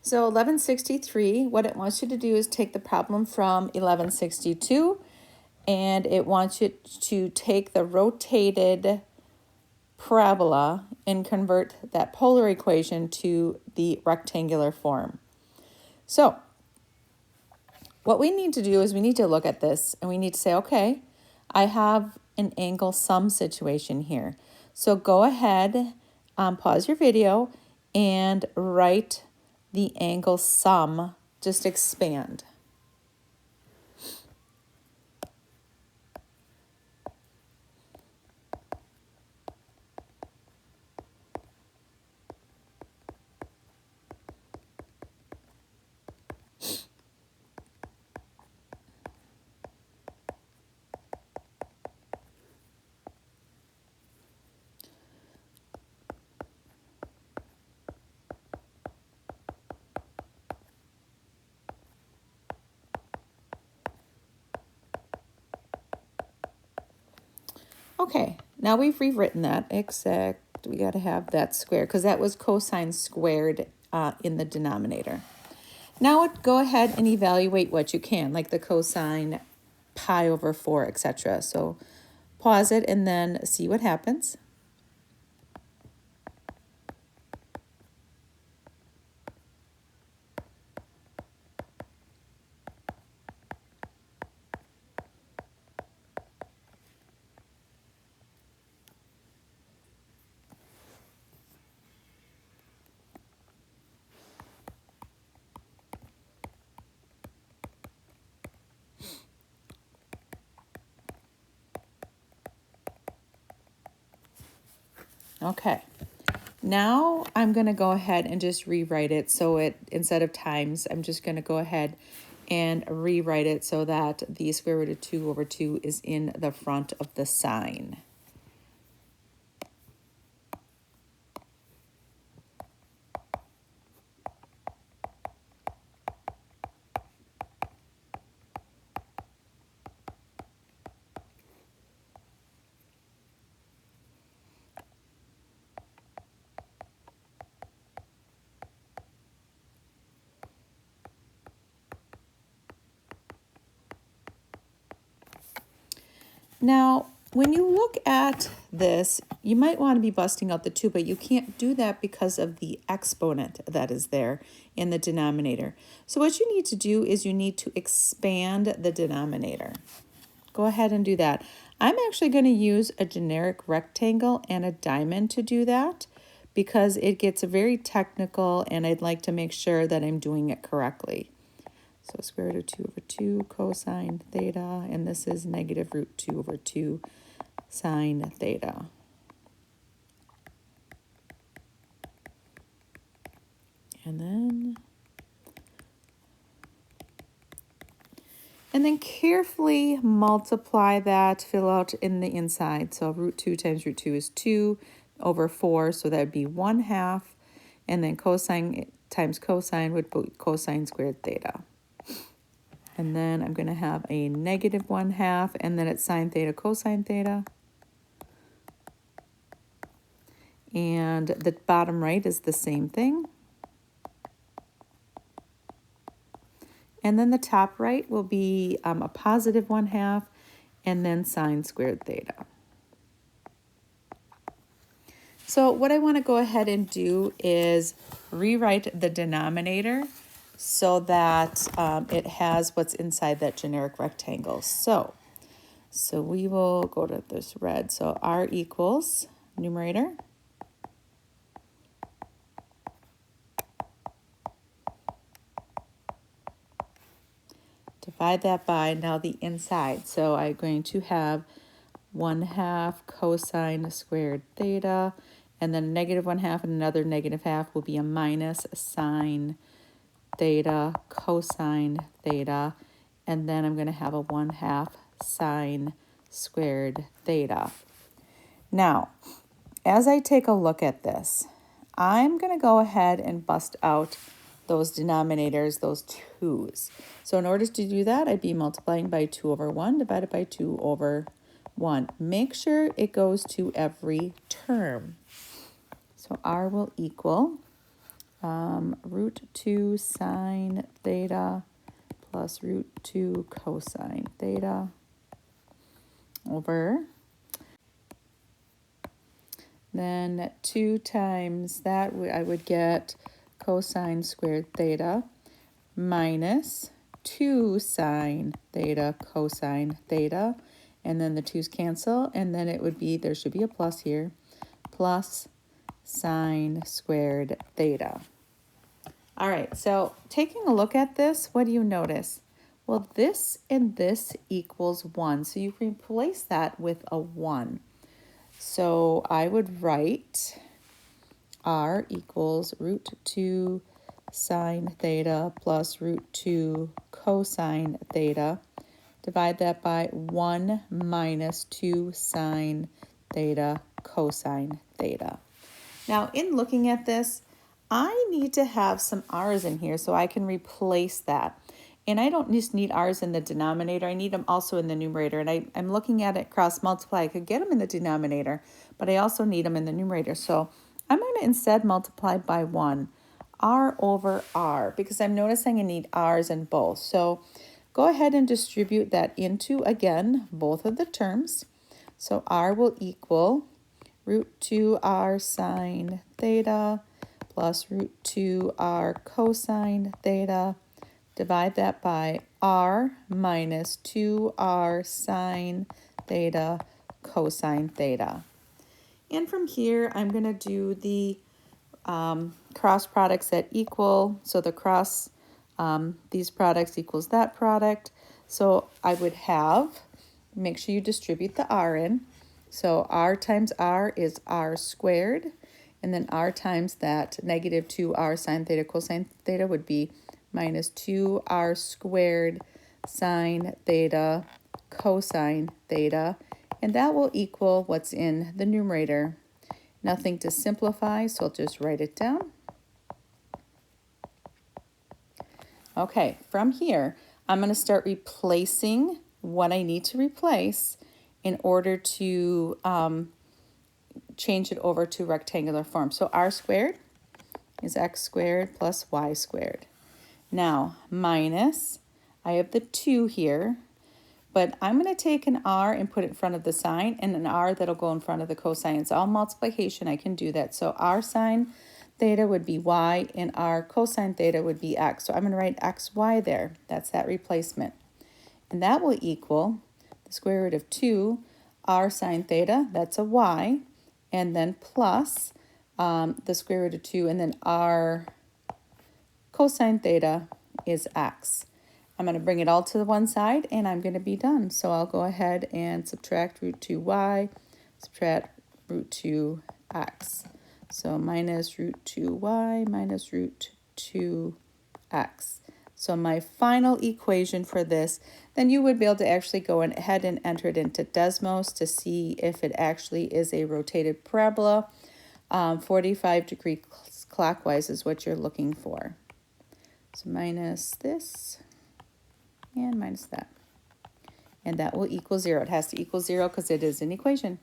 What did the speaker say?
So 1163, what it wants you to do is take the problem from 1162, and it wants you to take the rotated parabola and convert that polar equation to the rectangular form. So what we need to do is we need to look at this and we need to say, okay, I have an angle sum situation here. So go ahead, pause your video and write the angle sum, just expand. Okay, now we've rewritten that, except we got to have that square because that was cosine squared in the denominator. Now go ahead and evaluate what you can, like the cosine pi over 4, etc. So pause it and then see what happens. Okay, now I'm going to go ahead and just rewrite it. So it, instead of times, I'm just going to go ahead and rewrite it so that the square root of 2 over 2 is in the front of the sign. Now, when you look at this, you might want to be busting out the 2, but you can't do that because of the exponent that is there in the denominator. So what you need to do is you need to expand the denominator. Go ahead and do that. I'm actually going to use a generic rectangle and a diamond to do that because it gets very technical and I'd like to make sure that I'm doing it correctly. So square root of 2 over 2 cosine theta, and this is negative root 2 over 2 sine theta. And then carefully multiply that, fill out in the inside. So root 2 times root 2 is 2 over 4, so that would be 1/2. And then cosine times cosine would be cosine squared theta. And then I'm going to have a negative 1/2, and then it's sine theta cosine theta. And the bottom right is the same thing. And then the top right will be a positive 1/2, and then sine squared theta. So what I want to go ahead and do is rewrite the denominator so that it has what's inside that generic rectangle. So we will go to this red. So r equals numerator. Divide that by now the inside. So I'm going to have 1/2 cosine squared theta, and then negative 1/2 and another negative half will be a minus sine theta cosine theta, and then I'm going to have a 1/2 sine squared theta. Now, as I take a look at this, I'm going to go ahead and bust out those denominators, those 2's. So in order to do that, I'd be multiplying by 2 over 1 divided by 2 over 1. Make sure it goes to every term. So r will equal root 2 sine theta plus root 2 cosine theta over, then 2 times that, I would get cosine squared theta minus 2 sine theta cosine theta, and then the 2's cancel, and then it would be, there should be a plus here, plus sine squared theta. All right, so taking a look at this, what do you notice? Well, this and this equals 1, so you can replace that with a 1. So I would write r equals root 2 sine theta plus root 2 cosine theta. Divide that by 1 minus 2 sine theta cosine theta. Now, in looking at this, I need to have some r's in here so I can replace that. And I don't just need r's in the denominator, I need them also in the numerator. And I'm looking at it cross multiply. I could get them in the denominator, but I also need them in the numerator. So I'm going to instead multiply by 1, r over r, because I'm noticing I need r's in both. So go ahead and distribute that into, again, both of the terms. So r will equal root 2r sine theta plus root 2r cosine theta. Divide that by r minus 2r sine theta cosine theta. And from here, I'm going to do the cross products that equal. So the cross, these products equals that product. So I would have, make sure you distribute the r in. So r times r is r squared. And then r times that negative 2r sine theta cosine theta would be minus 2r squared sine theta cosine theta. And that will equal what's in the numerator. Nothing to simplify, so I'll just write it down. Okay, from here, I'm going to start replacing what I need to replace in order to change it over to rectangular form. So r squared is x squared plus y squared. Now, minus, I have the 2 here, but I'm going to take an r and put it in front of the sine, and an r that'll go in front of the cosine. It's all multiplication, I can do that. So r sine theta would be y, and r cosine theta would be x. So I'm going to write xy there. That's that replacement. And that will equal the square root of 2 r sine theta, that's a y, and then plus the square root of 2, and then r cosine theta is x. I'm going to bring it all to the one side, and I'm going to be done. So I'll go ahead and subtract root 2y, subtract root 2x. So minus root 2y minus root 2x. So my final equation for this, then you would be able to actually go ahead and enter it into Desmos to see if it actually is a rotated parabola. 45 degrees clockwise is what you're looking for. So minus this and minus that. And that will equal 0. It has to equal 0 because it is an equation.